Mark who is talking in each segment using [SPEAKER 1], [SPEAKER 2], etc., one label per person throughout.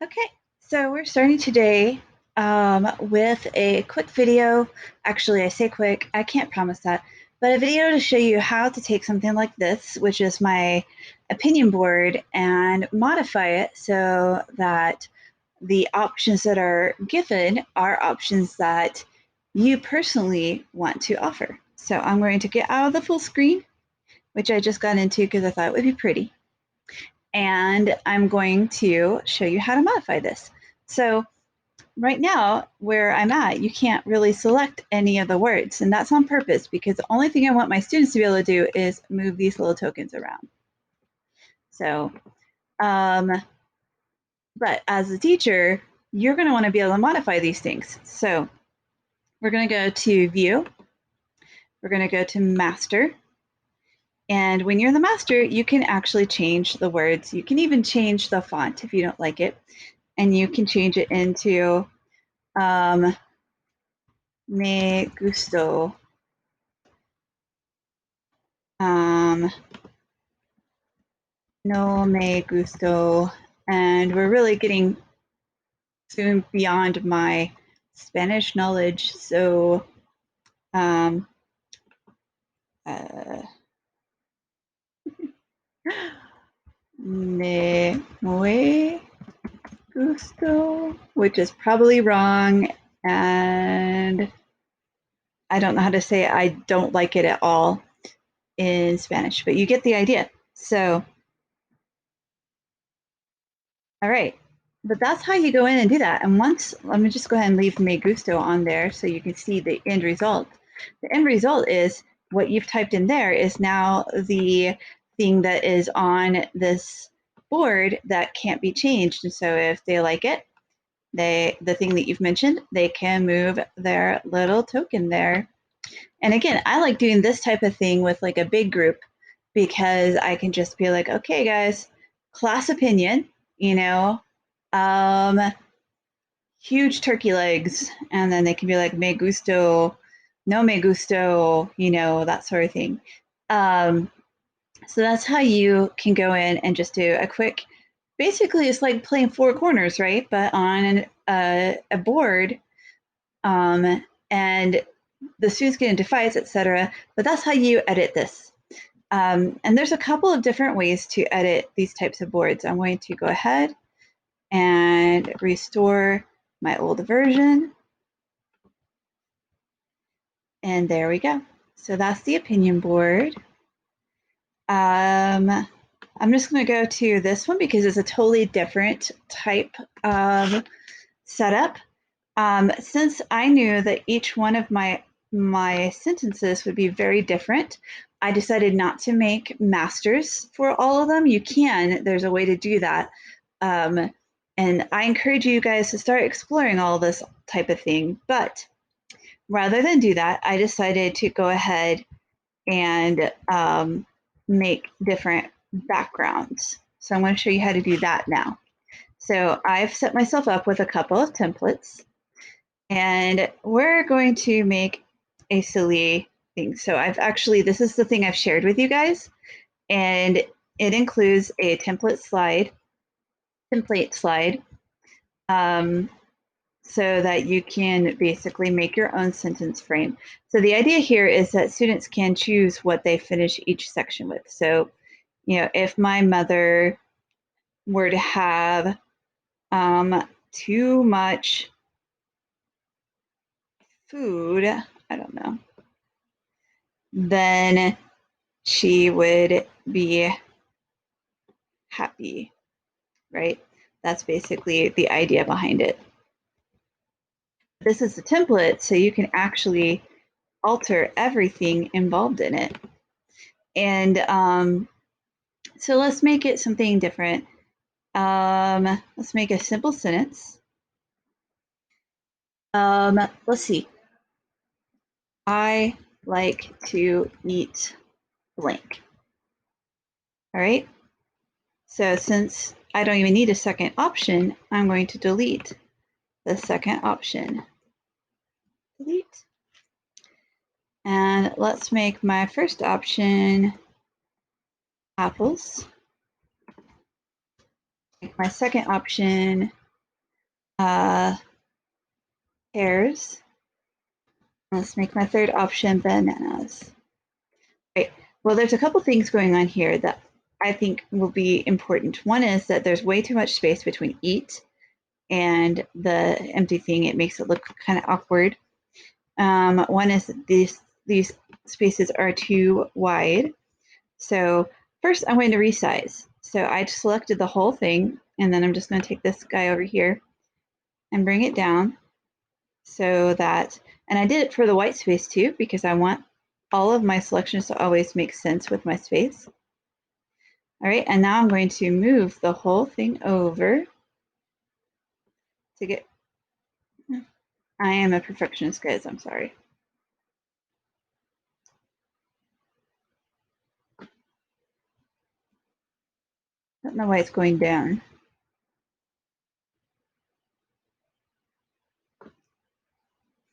[SPEAKER 1] Okay, so we're starting today with a quick video. Actually, I say quick, I can't promise that, but a video to show you how to take something like this, which is my opinion board, and modify it so that the options that are given are options that you personally want to offer. So I'm going to get out of the full screen, which I just got into because I thought it would be pretty. And I'm going to show you how to modify this. So right now, where I'm at, you can't really select any of the words, and that's on purpose because the only thing I want my students to be able to do is move these little tokens around. So, but as a teacher, you're going to want to be able to modify these things. So we're going to go to View, we're going to go to Master, and when you're in the master, you can actually change the words. You can even change the font if you don't like it, and you can change it into me gusto. No me gusto. And we're really getting soon beyond my Spanish knowledge. So, uh, me muy gusto, which is probably wrong. And I don't know how to say it. I don't like it at all in Spanish, but you get the idea. So, all right. But that's how you go in and do that. And once, let me just go ahead and leave me gusto on there so you can see the end result. The end result is what you've typed in there is now the thing that is on this board that can't be changed. And so if they like it, the thing that you've mentioned, they can move their little token there. And again, I like doing this type of thing with like a big group because I can just be like, okay, guys, class opinion, you know, um, huge turkey legs. And then they can be like, me gusto, no me gusto, you know, that sort of thing. So that's how you can go in and just do a quick, basically, it's like playing four corners, right? But on a board. And the students get into fights, etc. But that's how you edit this. And there's a couple of different ways to edit these types of boards. I'm going to go ahead and restore my old version. And there we go. So that's the opinion board. I'm just going to go to this one because it's a totally different type of setup. Since I knew that each one of my sentences would be very different, I decided not to make masters for all of them. You can, there's a way to do that. And I encourage you guys to start exploring all this type of thing. But rather than do that, I decided to go ahead and make different backgrounds. So I'm going to show you how to do that now. So I've set myself up with a couple of templates. And we're going to make a silly thing. So I've actually, this is the thing I've shared with you guys, and it includes a template slide, um, so that you can basically make your own sentence frame. So the idea here is that students can choose what they finish each section with. So, you know, if my mother were to have too much food, I don't know, then she would be happy, right? That's basically the idea behind it. This is the template, so you can actually alter everything involved in it. And so let's make it something different. Let's make a simple sentence. Let's see. I like to eat blank. All right. So since I don't even need a second option, I'm going to delete the second option. Delete. And let's make my first option apples. Make my second option pears. Let's make my third option bananas. Right. Well, there's a couple things going on here that I think will be important. One is that there's way too much space between eat and the empty thing. It makes it look kind of awkward. One is that these spaces are too wide. So first I'm going to resize. So I selected the whole thing, and then I'm just going to take this guy over here and bring it down so that, and I did it for the white space too, because I want all of my selections to always make sense with my space. All right, and now I'm going to move the whole thing over to get, I am a perfectionist, guys, I'm sorry. I don't know why it's going down.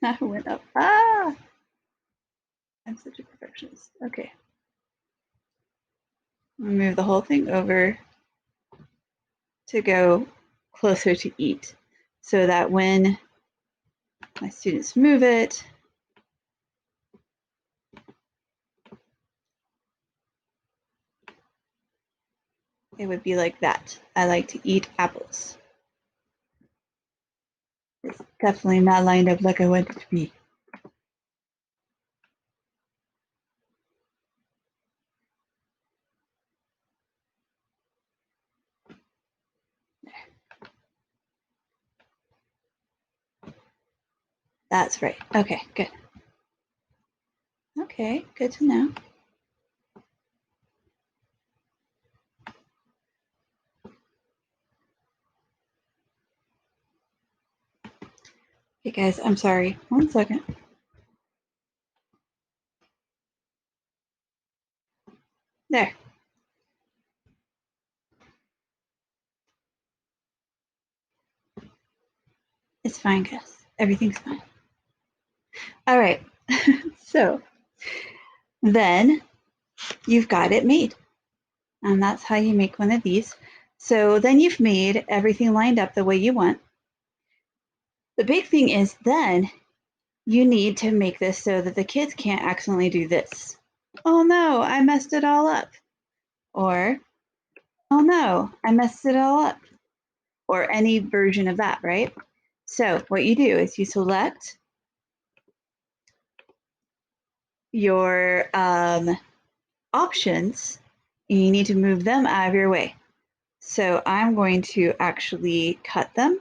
[SPEAKER 1] I went up. Ah! I'm such a perfectionist. Okay. I'll move the whole thing over to go closer to eat so that when my students move it, it would be like that. I like to eat apples. It's definitely not lined up like I want it to be. That's right. Okay, good. Okay, good to know. Okay, guys, I'm sorry. 1 second. There. It's fine, guys. Everything's fine. All right. So then you've got it made. And that's how you make one of these. So then you've made everything lined up the way you want. The big thing is then you need to make this so that the kids can't accidentally do this. Oh no, I messed it all up. Or, oh no, I messed it all up. Or any version of that, right? So what you do is you select your options, and you need to move them out of your way. So I'm going to actually cut them.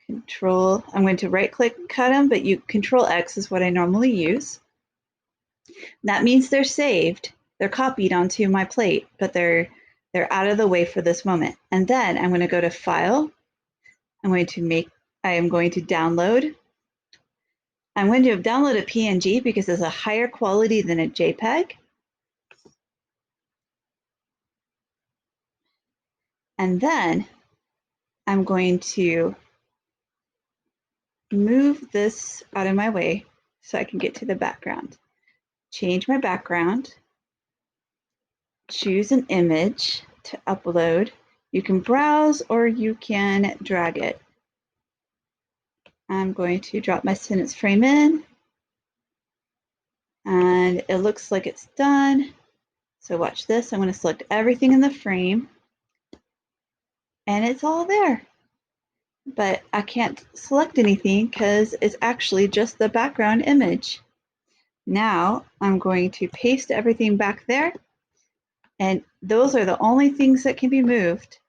[SPEAKER 1] I'm going to right click and cut them, but you Control X is what I normally use. That means they're saved. They're copied onto my plate, but they're out of the way for this moment. And then I'm going to go to File. I am going to download. I'm going to download a PNG because it's a higher quality than a JPEG. And then I'm going to move this out of my way so I can get to the background. Change my background. Choose an image to upload. You can browse or you can drag it. I'm going to drop my sentence frame in, and it looks like it's done. So watch this. I'm going to select everything in the frame, and it's all there. But I can't select anything because it's actually just the background image. Now I'm going to paste everything back there, and those are the only things that can be moved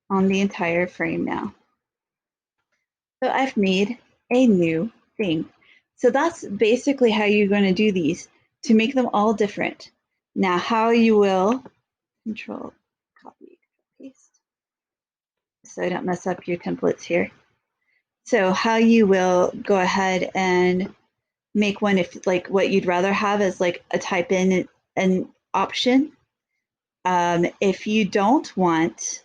[SPEAKER 1] on the entire frame now. So I've made a new thing. So that's basically how you're going to do these to make them all different. Now, how you will Control, copy, paste, so I don't mess up your templates here. So how you will go ahead and make one, if like what you'd rather have is like a type in an option. If you don't want,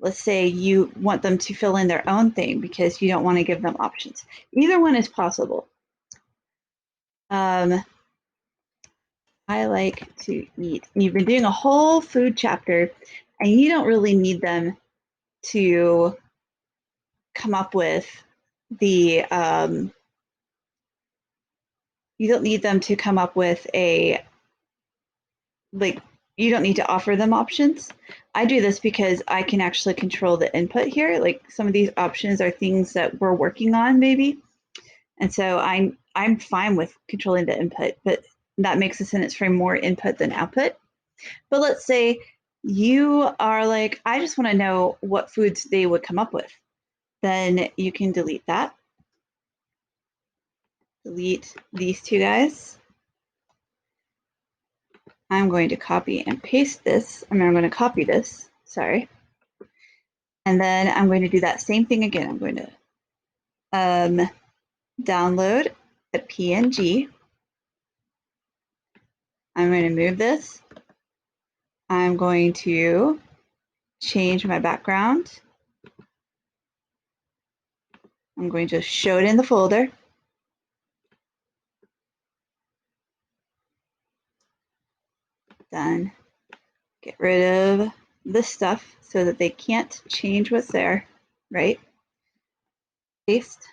[SPEAKER 1] let's say you want them to fill in their own thing because you don't want to give them options. Either one is possible. I like to eat. You've been doing a whole food chapter, and you don't really need them to come up with the, you don't need them to come up with a, like, you don't need to offer them options. I do this because I can actually control the input here. Like some of these options are things that we're working on maybe. And so I'm fine with controlling the input, but that makes a sentence frame more input than output. But let's say you are like, I just want to know what foods they would come up with. Then you can delete that. Delete these two guys. I'm going to copy and paste this. I'm going to copy this, sorry. And then I'm going to do that same thing again. I'm going to download a PNG. I'm going to move this. I'm going to change my background. I'm going to show it in the folder. Done. Get rid of this stuff so that they can't change what's there, right? Paste.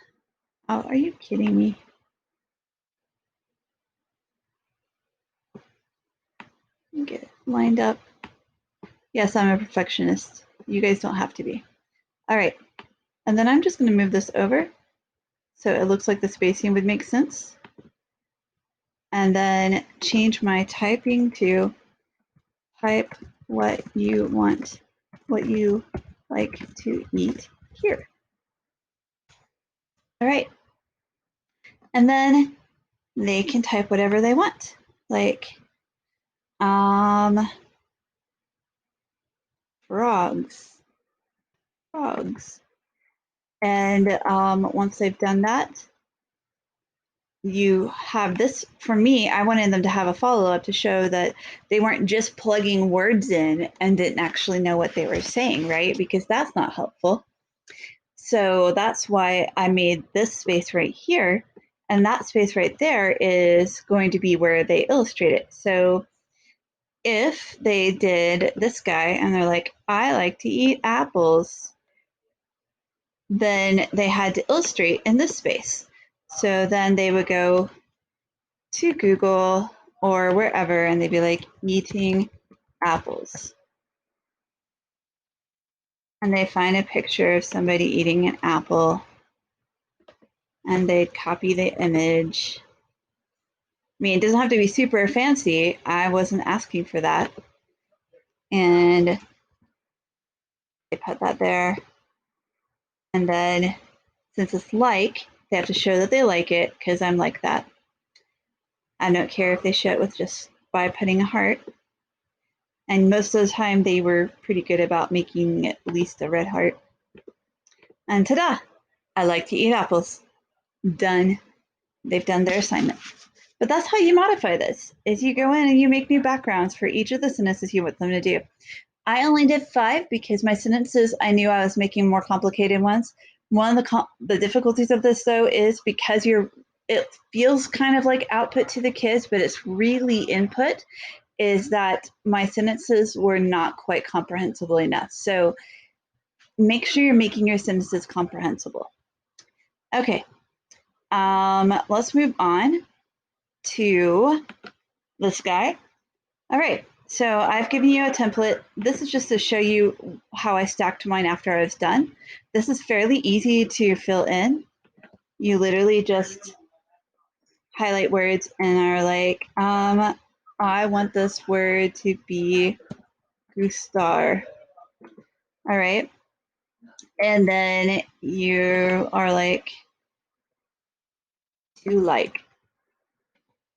[SPEAKER 1] Oh, are you kidding me? Get it lined up. Yes, I'm a perfectionist. You guys don't have to be. All right. And then I'm just going to move this over so it looks like the spacing would make sense. And then change my typing to type what you want, what you like to eat here. All right. And then they can type whatever they want, like frogs. And once they've done that, you have this. For me, I wanted them to have a follow-up to show that they weren't just plugging words in and didn't actually know what they were saying, right? Because that's not helpful. So that's why I made this space right here. And that space right there is going to be where they illustrate it. So if they did this guy and they're like, I like to eat apples, then they had to illustrate in this space. So then they would go to Google or wherever and they'd be like, eating apples. And they find a picture of somebody eating an apple and they'd copy the image. I mean, it doesn't have to be super fancy. I wasn't asking for that. And they put that there. And then since it's like, they have to show that they like it because I'm like that. I don't care if they show it with just by putting a heart. And most of the time they were pretty good about making at least a red heart. And ta-da! I like to eat apples. Done. They've done their assignment. But that's how you modify this, is you go in and you make new backgrounds for each of the sentences you want them to do. I only did 5 because my sentences, I knew I was making more complicated ones. One of the difficulties of this, though, is because it feels kind of like output to the kids, but it's really input, is that my sentences were not quite comprehensible enough. So make sure you're making your sentences comprehensible. Okay, let's move on to this guy. All right, so I've given you a template. This is just to show you how I stacked mine after I was done. This is fairly easy to fill in. You literally just highlight words and are like, I want this word to be gustar. All right. And then you are like, to like.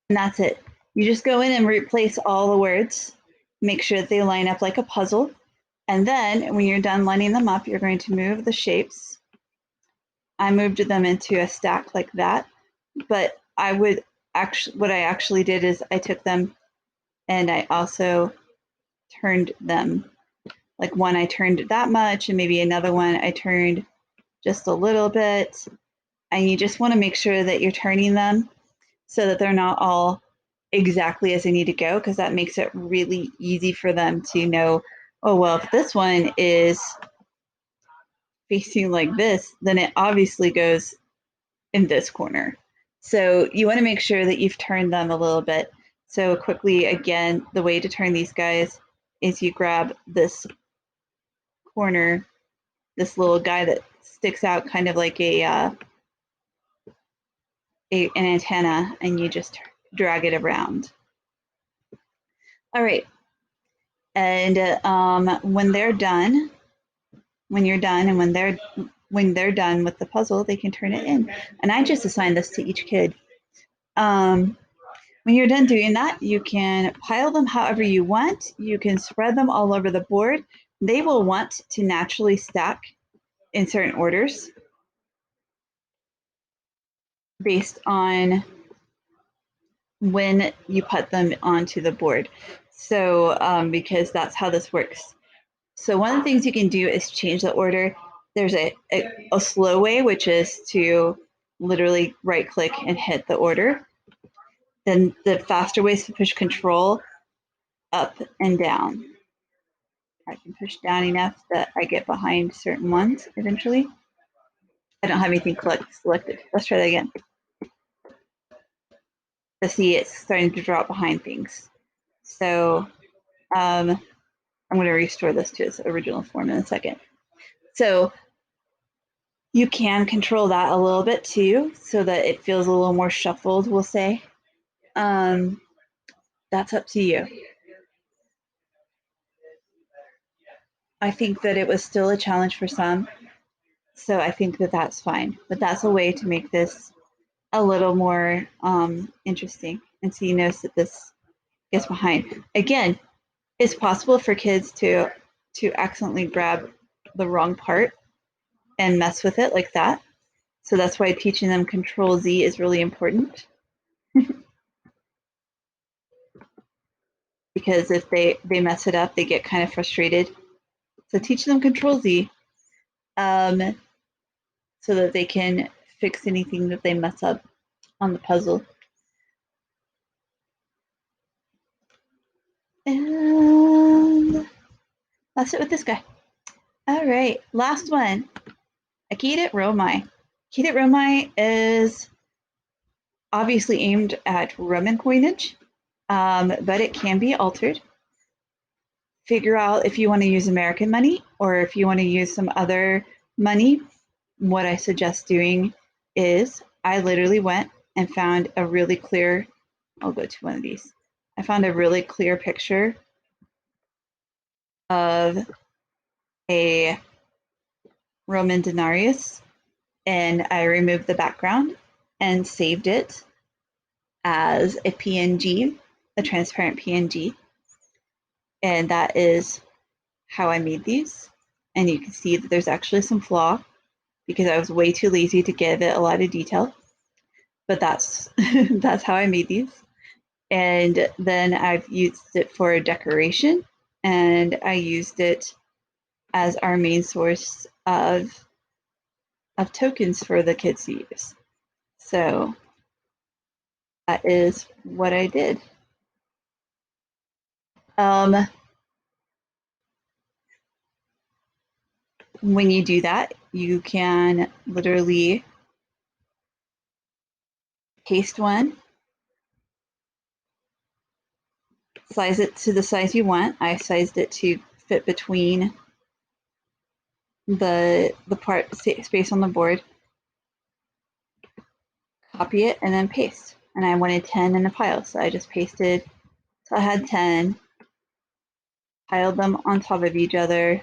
[SPEAKER 1] And that's it. You just go in and replace all the words, make sure that they line up like a puzzle. And then when you're done lining them up, you're going to move the shapes. I moved them into a stack like that. But what I actually did is I took them and I also turned them. Like one I turned that much and maybe another one I turned just a little bit. And you just want to make sure that you're turning them so that they're not all exactly as they need to go, because that makes it really easy for them to know, oh, well, if this one is facing like this, then it obviously goes in this corner. So you want to make sure that you've turned them a little bit. So quickly, again, the way to turn these guys is you grab this corner, this little guy that sticks out kind of like an antenna, and you just drag it around. All right. And when they're done, when you're done and when they're done with the puzzle, they can turn it in. And I just assign this to each kid. When you're done doing that, you can pile them however you want. You can spread them all over the board. They will want to naturally stack in certain orders based on when you put them onto the board. So because that's how this works. So one of the things you can do is change the order. There's a slow way, which is to literally right click and hit the order. Then the faster way is to push control up and down. I can push down enough that I get behind certain ones eventually. I don't have anything selected. Let's try that again. To see it's starting to drop behind things. So I'm going to restore this to its original form in a second. So you can control that a little bit too, so that it feels a little more shuffled, we'll say. That's up to you. I think that it was still a challenge for some, so I think that that's fine. But that's a way to make this a little more interesting. And so you notice that this gets behind. Again, it's possible for kids to accidentally grab the wrong part and mess with it like that. So that's why teaching them Control Z is really important. Because if they mess it up, they get kind of frustrated. So teach them Control Z so that they can fix anything that they mess up on the puzzle. And that's it with this guy. All right, last one. Akita Romai. Akita Romai is obviously aimed at Roman coinage, but it can be altered. Figure out if you want to use American money or if you want to use some other money. What I suggest doing is I literally went and found a really clear, I'll go to one of these. I found a really clear picture of a Roman denarius, and I removed the background and saved it as a PNG, a transparent PNG. And that is how I made these. And you can see that there's actually some flaw because I was way too lazy to give it a lot of detail. But that's that's how I made these. And then I've used it for decoration, and I used it as our main source of tokens for the kids to use. So that is what I did. When you do that, you can literally paste one, size it to the size you want. I sized it to fit between the part space on the board. Copy it and then paste. And I wanted 10 in a pile, so I just pasted. So I had 10, piled them on top of each other,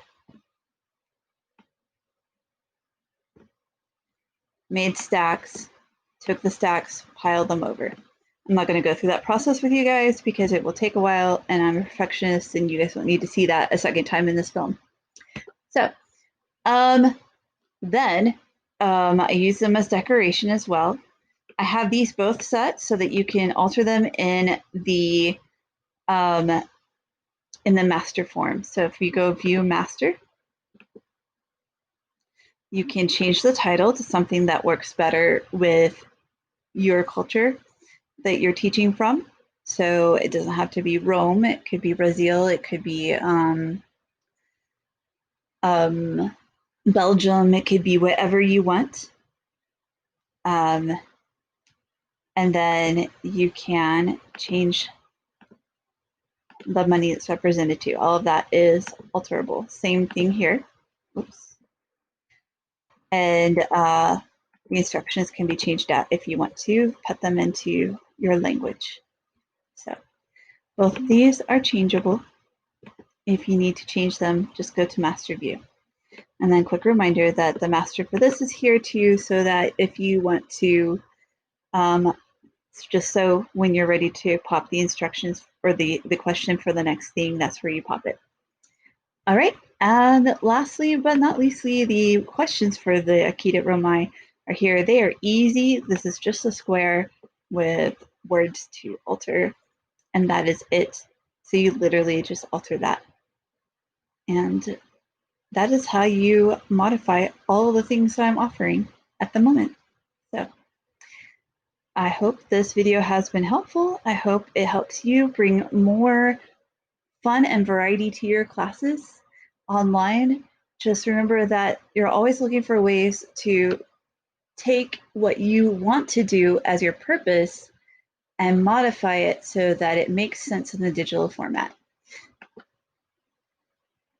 [SPEAKER 1] made stacks, took the stacks, piled them over. I'm not going to go through that process with you guys because it will take a while and I'm a perfectionist and you guys won't need to see that a second time in this film. So then I use them as decoration as well. I have these both set so that you can alter them in the master form. So if you go view master, you can change the title to something that works better with your culture that you're teaching from. So it doesn't have to be Rome. It could be Brazil. It could be Belgium, it could be whatever you want. And then you can change the money that's represented to. All of that is alterable. Same thing here. Oops. And the instructions can be changed out if you want to put them into your language. So both of these are changeable. If you need to change them, just go to master view. And then quick reminder that the master for this is here too, so that if you want to, just so when you're ready to pop the instructions for the question for the next thing, that's where you pop it. All right, and lastly but not leastly, the questions for the Akita Romai are here. They are easy. This is just a square with words to alter, and that is it. So you literally just alter that. And that is how you modify all the things that I'm offering at the moment. So I hope this video has been helpful. I hope it helps you bring more fun and variety to your classes online. Just remember that you're always looking for ways to take what you want to do as your purpose and modify it so that it makes sense in the digital format.